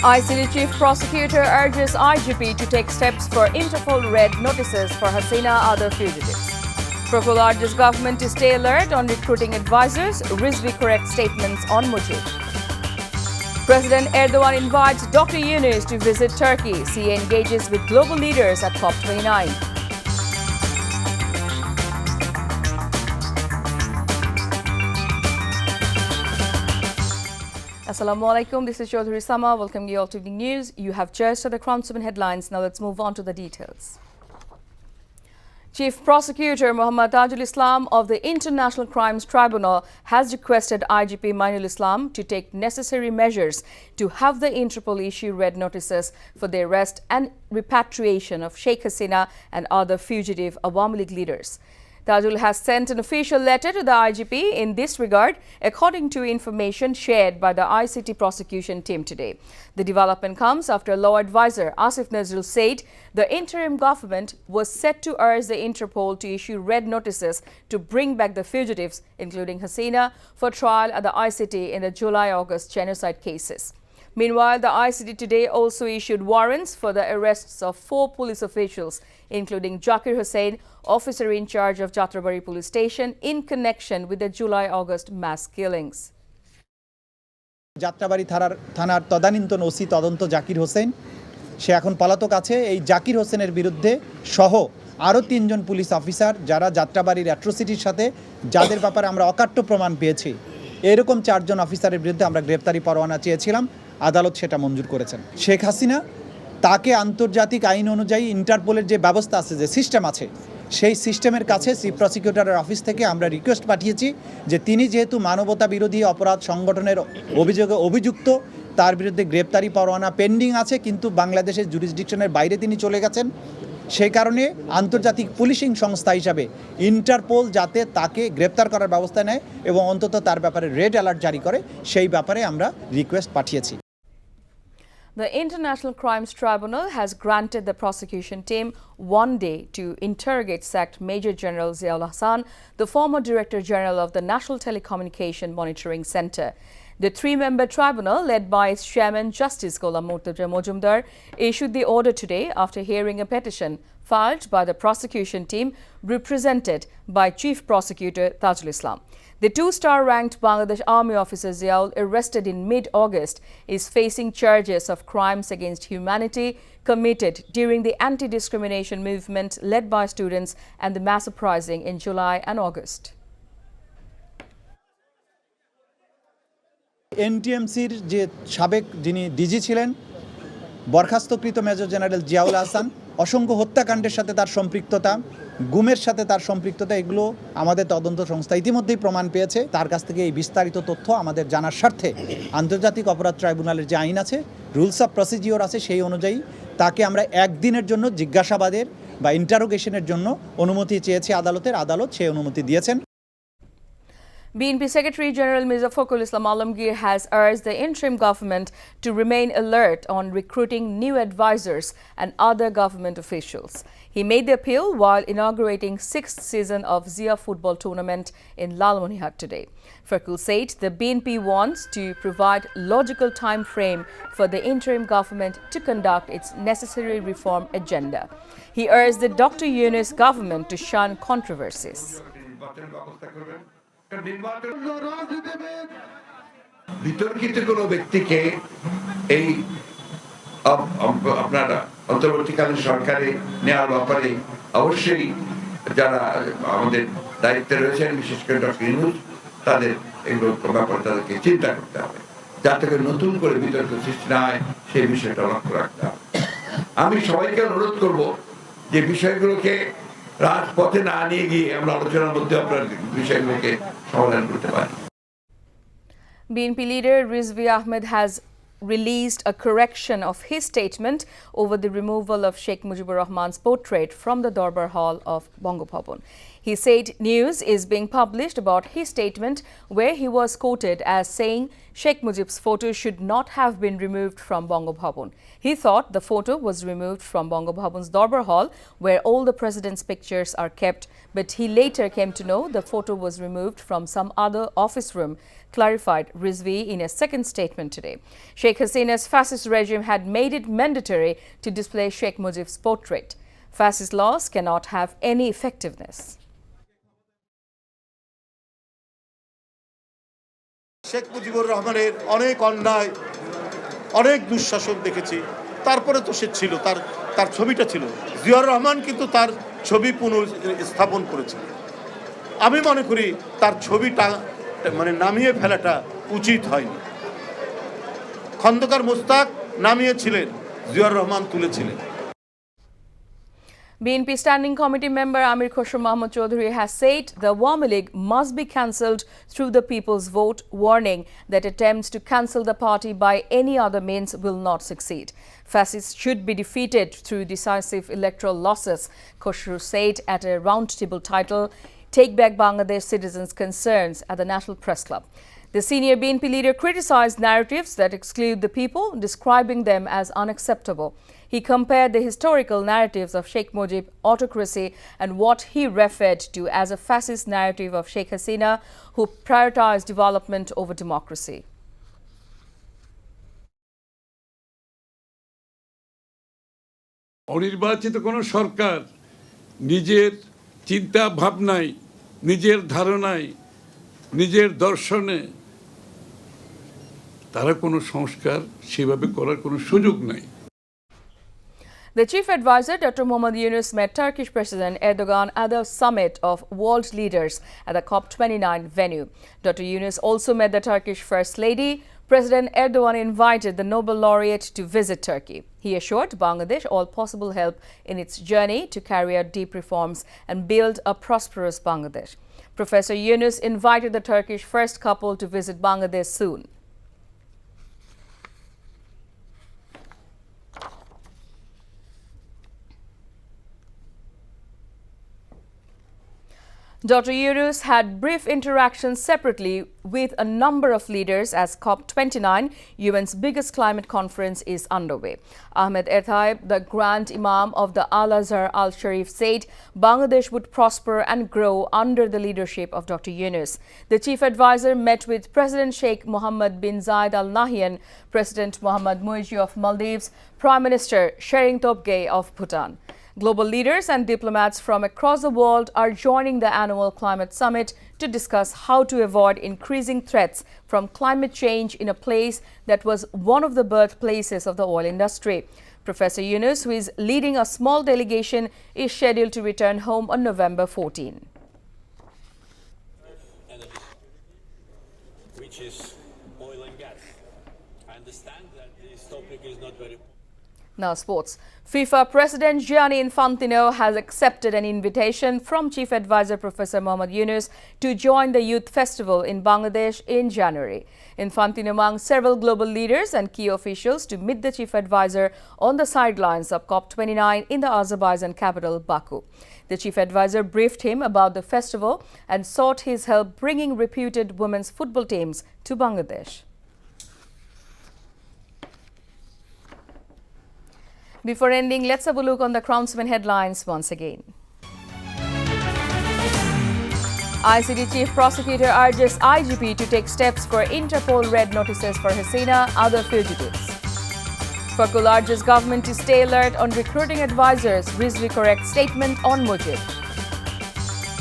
ICT Chief Prosecutor urges IGP to take steps for Interpol red notices for Hasina other fugitives. Procol urges government to stay alert on recruiting advisors. Rizvi corrects statements on Mujib. President Erdogan invites Dr. Yunus to visit Turkey. CA engages with global leaders at COP29. Assalamu alaikum. This is Chaudhry Sama. Welcome you all to the news. You have just heard the Crown 7 headlines. Now let's move on to the details. Chief Prosecutor Muhammad Tajul Islam of the International Crimes Tribunal has requested IGP Mainul Islam to take necessary measures to have the Interpol issue red notices for the arrest and repatriation of Sheikh Hasina and other fugitive Awami League leaders. Tajul has sent an official letter to the IGP in this regard, according to information shared by the ICT prosecution team today. The development comes after law advisor Asif Nazrul said the interim government was set to urge the Interpol to issue red notices to bring back the fugitives, including Hasina, for trial at the ICT in the July-August genocide cases. Meanwhile, the ICT today also issued warrants for the arrests of 4 police officials, including Zakir Hussain, officer in charge of Jatrabari police station, in connection with the July-August mass killings. Jatrabari থানার তদানীন্তন OC তদন্ত জাকির হোসেন সে এখন পলাতক আছে। এই জাকির হোসেনের বিরুদ্ধে সহ আরও 3 জন পুলিশ অফিসার যারা যাত্রাবাড়ির অ্যাট্রোসিটির সাথে যাদের ব্যাপারে আমরা অকাট্য প্রমাণ পেয়েছি, এরকম 4 জন অফিসারের বিরুদ্ধে আমরা গ্রেপ্তারি পরোয়ানা চেয়েছিলাম। আদালত সেটা মঞ্জুর করেছেন। শেখ হাসিনা তাকে আন্তর্জাতিক আইন অনুযায়ী ইন্টারপোলের যে ব্যবস্থা আছে, যে সিস্টেম আছে, সেই সিস্টেমের কাছে চিফ প্রসিকিউটরের অফিস থেকে আমরা রিকোয়েস্ট পাঠিয়েছি যে তিনি যেহেতু মানবতা বিরোধী অপরাধ সংগঠনের অভিযোগে অভিযুক্ত, তার বিরুদ্ধে গ্রেপ্তারি পরোয়ানা পেন্ডিং আছে, কিন্তু বাংলাদেশের জুরিসডিকশনের বাইরে তিনি চলে গেছেন। সেই কারণে আন্তর্জাতিক পুলিশিং সংস্থা হিসাবে ইন্টারপোল যাতে তাকে গ্রেপ্তার করার ব্যবস্থা নেয় এবং অন্তত তার ব্যাপারে রেড অ্যালার্ট জারি করে, সেই ব্যাপারে আমরা রিকোয়েস্ট পাঠিয়েছি। The International Crimes Tribunal has granted the prosecution team 1 day to interrogate sacked Major General Ziaul Hassan, the former Director General of the National Telecommunication Monitoring Center. The 3-member tribunal, led by its chairman Justice Ghulam Murtaza Mojumdar, issued the order today after hearing a petition filed by the prosecution team represented by Chief Prosecutor Tajul Islam. The 2-star ranked Bangladesh Army officer Ziaul, arrested in mid-August, is facing charges of crimes against humanity committed during the anti-discrimination movement led by students and the mass uprising in July and August. এনটিএমসির যে সাবেক যিনি DG ছিলেন, বরখাস্তকৃত major general Ziaul Hasan, অসংখ্য হত্যাকাণ্ডের সাথে তার সম্পৃক্ততা, গুমের সাথে তার সম্পৃক্ততা, এগুলো আমাদের তদন্ত সংস্থা ইতিমধ্যেই প্রমাণ পেয়েছে। তার কাছ থেকে এই বিস্তারিত তথ্য আমাদের জানার স্বার্থে আন্তর্জাতিক অপরাধ ট্রাইব্যুনালের যে আইন আছে, রুলস অফ প্রসিডিওর আছে, সেই অনুযায়ী তাকে আমরা 1 দিনের জন্য জিজ্ঞাসাবাদের বা ইন্টারোগেশনের জন্য অনুমতি চেয়েছি আদালতের। আদালত সেই অনুমতি দিয়েছেন। BNP Secretary General Mirza Fakhrul Islam Alamgir has urged the interim government to remain alert on recruiting new advisors and other government officials. He made the appeal while inaugurating 6th season of Zia football tournament in Lalmonihar today. Fakhrul said the BNP wants to provide logical time frame for the interim government to conduct its necessary reform agenda. He urged the Dr. Yunus government to shun controversies. বিতর্কিত কোনো ব্যক্তিকে এই আপনারা অন্তর্বর্তীকালীন সরকারে নেওয়ার ব্যাপারে অবশ্যই যারা আমাদের দায়িত্বে রয়েছেন, বিশেষ করে ডক্টর ইউনুস, তাদের এগুলো ব্যাপারে তাদেরকে চিন্তা করতে হবে, যাতে করে নতুন করে বিতর্ক সৃষ্টি না হয়, সেই বিষয়টা লক্ষ্য রাখতে হবে। আমি সবাইকে অনুরোধ করব যে বিষয়গুলোকে রাজপথে না নিয়ে গিয়ে আমরা আলোচনার মধ্যে আপনার বিষয়গুলোকে সমাধান করতে পারি। BNP leader Rizvi Ahmed has released a correction of his statement over the removal of Sheikh Mujibur Rahman's portrait from the Darbar Hall of Bangla Bhavan. He said news is being published about his statement where he was quoted as saying Sheikh Mujib's photo should not have been removed from Bangabhavan. He thought the photo was removed from Bangabhavan's Darbar Hall where all the president's pictures are kept, but he later came to know the photo was removed from some other office room, clarified Rizvi in a second statement today. Sheikh Hasina's fascist regime had made it mandatory to display Sheikh Mujib's portrait. Fascist laws cannot have any effectiveness. Sheikh Mujibur রহমানের অনেক অন্যায় অনেক দুঃশাসন দেখেছি তারপরে তো সে ছিল তার ছবিটা ছিল জিয়াউর রহমান কিন্তু তার ছবি পুনঃস্থাপন করেছিল আমি মনে করি তার ছবিটা মানে নামিয়ে ফেলাটা উচিত হয়নি খন্দকার মোস্তাক নামিয়েছিলেন জিয়াউর রহমান তুলেছিলেন BNP Standing Committee member Amir Khosrow Mohammad Chaudhary has said the Awami League must be cancelled through the people's vote, warning that attempts to cancel the party by any other means will not succeed. Fascists should be defeated through decisive electoral losses, Khosrow said at a roundtable titled Take Back Bangladesh Citizens' Concerns at the National Press Club. The senior BNP leader criticized narratives that exclude the people, describing them as unacceptable. He compared the historical narratives of Sheikh Mujib autocracy and what he referred to as a fascist narrative of Sheikh Hasina, who prioritized development over democracy. অনির্বাচিত কোনো সরকার নিজের চিন্তা ভাবনায়, নিজের ধারণায়, নিজের দর্শনে তারা কোনো সংস্কার সেভাবে করার কোনো সুযোগ নাই। The chief advisor, Dr. Mohammad Yunus, met Turkish President Erdogan at the summit of world leaders at the COP29 venue. Dr. Yunus also met the Turkish First Lady. President Erdogan invited the Nobel laureate to visit Turkey. He assured Bangladesh all possible help in its journey to carry out deep reforms and build a prosperous Bangladesh. Professor Yunus invited the Turkish first couple to visit Bangladesh soon. Dr. Yunus had brief interactions separately with a number of leaders as COP29, UN's biggest climate conference, is underway. Ahmed Erthaib, the Grand Imam of the Al-Azhar Al-Sharif, said Bangladesh would prosper and grow under the leadership of Dr. Yunus. The chief advisor met with President Sheikh Mohammed bin Zayed Al Nahyan, President Mohammad Mosaddak of Maldives, Prime Minister Shering Tobgay of Bhutan. Global leaders and diplomats from across the world are joining the annual climate summit to discuss how to avoid increasing threats from climate change in a place that was one of the birthplaces of the oil industry. Professor Yunus, who is leading a small delegation, is scheduled to return home on November 14. Which is oil and gas. I understand that this topic is not very. Now sports. FIFA President Gianni Infantino has accepted an invitation from Chief Advisor Professor Mohammad Yunus to join the Youth Festival in Bangladesh in January. Infantino among several global leaders and key officials to meet the Chief Advisor on the sidelines of COP29 in the Azerbaijan capital Baku. The Chief Advisor briefed him about the festival and sought his help bringing reputed women's football teams to Bangladesh. Before ending, let's have a look on the Crownsman headlines once again. ICT Chief Prosecutor urges IGP to take steps for Interpol red notices for Hasina, other fugitives. FACU urges government to stay alert on recruiting advisors, Rizvi correct statement on Mujib.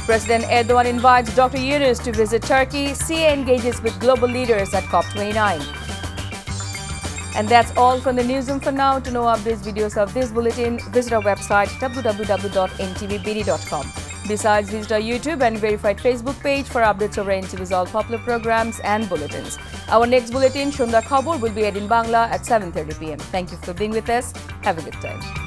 President Erdogan invites Dr. Yunus to visit Turkey. CA engages with global leaders at COP29. And that's all from the newsroom for now. To know updates, videos of this bulletin, visit our website www.ntvbd.com. Besides, visit our YouTube and verified Facebook page for updates over NTV's all popular programs and bulletins. Our next bulletin, Shundar Khabor, will be aired in Bangla at 7:30 p.m. Thank you for being with us. Have a good time.